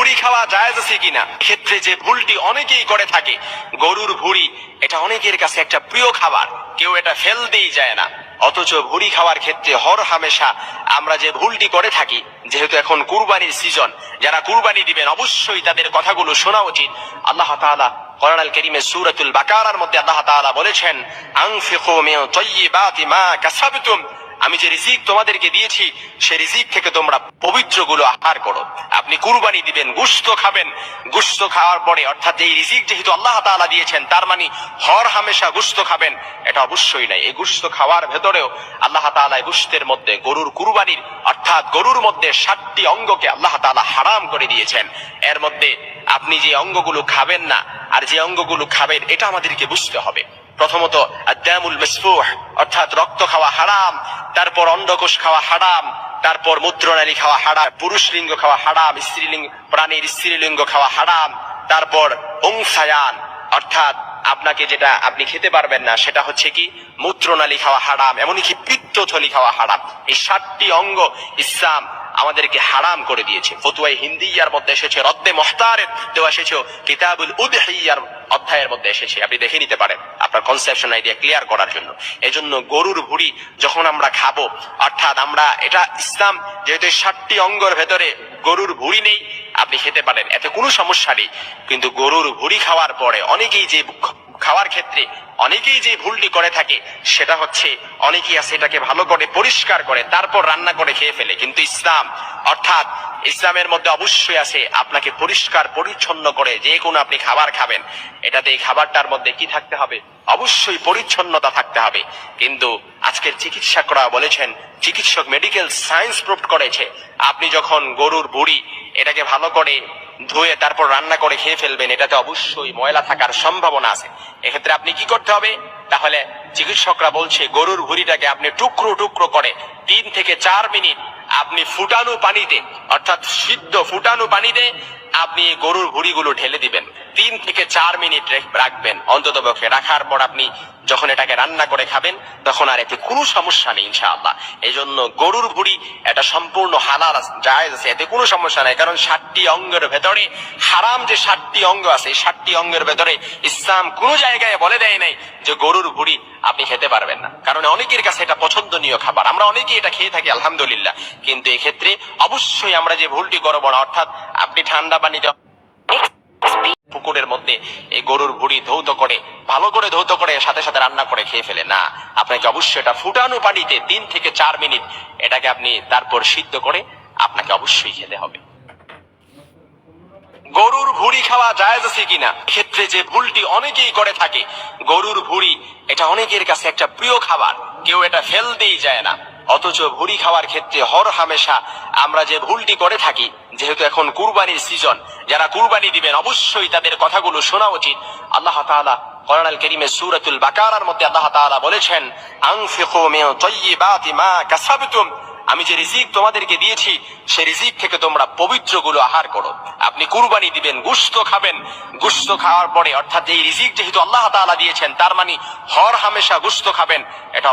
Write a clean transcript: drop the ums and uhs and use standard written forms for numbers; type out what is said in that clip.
ভুঁড়ি খাওয়া জায়েজ আছে কিনা, ক্ষেত্রে যে ভুলটি অনেকেই করে থাকে, গরুর ভুঁড়ি এটা অনেকের কাছে একটা প্রিয় খাবার, কেউ এটা ফেলতেই যায় না। অথচ ভুঁড়ি খাওয়ার ক্ষেত্রে হর হামেশা আমরা যে ভুলটি করে থাকি, যেহেতু এখন কুরবানির সিজন, যারা কুরবানি দিবেন অবশ্যই তাদের কথাগুলো শোনা উচিত। আল্লাহ তাআলা কোরআন আল কারীমে সূরাতুল বাকারার মধ্যে আল্লাহ তাআলা বলেছেন, আনফিকু মিন তাইয়্যিবাতি মা কাসাবতুম, আমি যে রিজিক তোমাদেরকে দিয়েছি সেই রিজিক থেকে তোমরা পবিত্রগুলো আহার করো। আপনি কুরবানি দিবেন, গোশত খাবেন, গোশত খাওয়ার পরে অর্থাৎ এই রিজিক যেহেতু আল্লাহ তাআলা দিয়েছেন, তার মানে হর হামেশা গোশত খাবেন এটা অবশ্যই নাই। এই গোশত খাওয়ার ভেতরেও আল্লাহ তাআলা গোশতের মধ্যে গরুর কুরবানির অর্থাৎ গরুর মধ্যে 7টি অঙ্গকে আল্লাহ তাআলা হারাম করে দিয়েছেন। এর মধ্যে আপনি যে অঙ্গগুলো খাবেন না আর যে অঙ্গগুলো খাবেন এটা আমাদেরকে বুঝতে হবে। প্রথমত আদ-দামুল মাসফুহ অর্থাৎ রক্ত খাওয়া হারাম, তারপর অন্ডকোষ খাওয়া হারাম, তারপর মূত্রনালী খাওয়া হারাম, পুরুষ লিঙ্গ খাওয়া হারাম, স্ত্রীলিঙ্গ প্রাণীর স্ত্রীলিঙ্গ খাওয়া হারাম, তারপর উনসায়ান অর্থাৎ আপনাকে যেটা আপনি খেতে পারবেন না সেটা হচ্ছে কি মূত্রনালী খাওয়া হারাম, এমনকি পিত্তথলি খাওয়া হারাম। এই 7টি অঙ্গ ইসলাম আমাদেরকে হারাম করে দিয়েছে। ফতোয়ায়ে হিন্দিয়ার মধ্যে এসেছে, রদ্দে মুখতারের দেওয়া এসেছে, কিতাবুল উদহিয়ার অধ্যায়ের মধ্যে এসেছে, আপনি দেখে নিতে পারেন আপনার কনসেপশন আইডিয়া ক্লিয়ার করার জন্য। এজন্য গরুর ভুঁড়ি যখন আমরা খাবো অর্থাৎ আমরা এটা ইসলাম যেহেতু 7টি অঙ্গের ভেতরে গরুর ভুঁড়ি নেই, আপনি খেতে পারেন, এতে কোনো সমস্যা নেই। কিন্তু গরুর ভুঁড়ি খাওয়ার পরে অনেকেই যে খাওয়ার ক্ষেত্রে অনেকেই যে ভুলটি করে থাকে সেটা হচ্ছে অনেকেই আছে এটাকে ভালো করে পরিষ্কার করে তারপর রান্না করে খেয়ে ফেলে। কিন্তু ইসলাম অর্থাৎ ইসলামের মধ্যে অবশ্যই আছে আপনাকে পরিষ্কার পরিচ্ছন্ন করে যে কোনো আপনি খাবার খাবেন, এটাতে এই খাবারটার মধ্যে কি থাকতে হবে, অবশ্যই পরিচ্ছন্নতা থাকতে হবে। কিন্তু আজকের চিকিৎসকরা বলেছেন, চিকিৎসক মেডিকেল সায়েন্স প্রুভ করেছে, আপনি যখন গরুর ভুঁড়ি এটাকে ভালো করে ধুয়ে তারপর রান্না করে খেয়ে ফেলবেন, এটাতে অবশ্যই ময়লা থাকার সম্ভাবনা আছে। এক্ষেত্রে আপনি কি করতে হবে, তাহলে চিকিৎসকরা বলছে গরুর ভুঁড়িটাকে আপনি টুকরো টুকরো করে 3 থেকে 4 মিনিট আপনি ফুটানো পানিতে অর্থাৎ সিদ্ধ ফুটানো পানিতে আপনি গরুর ভুঁড়িগুলো ঢেলে দিবেন, 3 থেকে 4 মিনিট রাখবেন অন্তত পক্ষে। রাখার পর আপনি যখন এটাকে রান্না করে খাবেন তখন আর এতে কোনো সমস্যা নেই ইনশাআল্লাহ। এই জন্য গরুর ভুঁড়ি এটা সম্পূর্ণ হালাল জায়েজ আছে, এতে কোনো সমস্যা নাই। কারণ 7টি অঙ্গের ভেতরে হারাম যে 7টি অঙ্গ আছে, এই 7টি অঙ্গের ভেতরে ইসলাম কোনো জায়গায় বলে দেয় নাই যে গরুর ভুঁড়ি আপনি খেতে পারবেন না। কারণ অনেকের কাছে এটা পছন্দনীয় খাবার, আমরা অনেকেই এটা খেয়ে থাকি আলহামদুলিল্লাহ। কিন্তু এক্ষেত্রে অবশ্যই আমরা যে ভুলটি করবো না, অর্থাৎ আপনি ঠান্ডা পানিতে পুকুরের মধ্যে এই গরুর ভুঁড়ি ধৌত করে ভালো করে ধৌত করে সাথে সাথে রান্না করে খেয়ে ফেলে না, আপনাকে অবশ্যই এটা ফুটানো পানিতে 3 থেকে 4 মিনিট এটাকে আপনি তারপর সিদ্ধ করে আপনাকে অবশ্যই খেতে হবে। গরুর ভুঁড়ি খাওয়া জায়েজ আছে কিনা, ক্ষেত্রে যে ভুলটি অনেকেই করে থাকে, গরুর ভুঁড়ি এটা অনেকের কাছে একটা প্রিয় খাবার, কেউ এটা ফেলতেই যায় না। অথচ ভুঁড়ি খাওয়ার ক্ষেত্রে হর হামেশা আমরা যে ভুলটি করে থাকি, যেহেতু এখন কুরবানির সিজন, যারা কুরবানি দিবেন অবশ্যই তাদের কথাগুলো শোনা উচিত। আল্লাহ তাআলা কোরআন আল কারীমে সূরাতুল বাকারার মধ্যে আল্লাহ তাআলা বলেছেন, আনফিকু মিন তাইয়্যিবাতি মা কাসাবতুম, আমি যে রিজিক তোমাদেরকে দিয়েছি সেই রিজিক থেকে তোমরা পবিত্রগুলো আহার করো। আপনি কুরবানি দিবেন, গোশত খাবেন, গোশত খাওয়ার পরে অর্থাৎ এই রিজিক যেহেতু আল্লাহ তাআলা দিয়েছেন, তার মানে হর হামেশা গোশত খাবেন এটা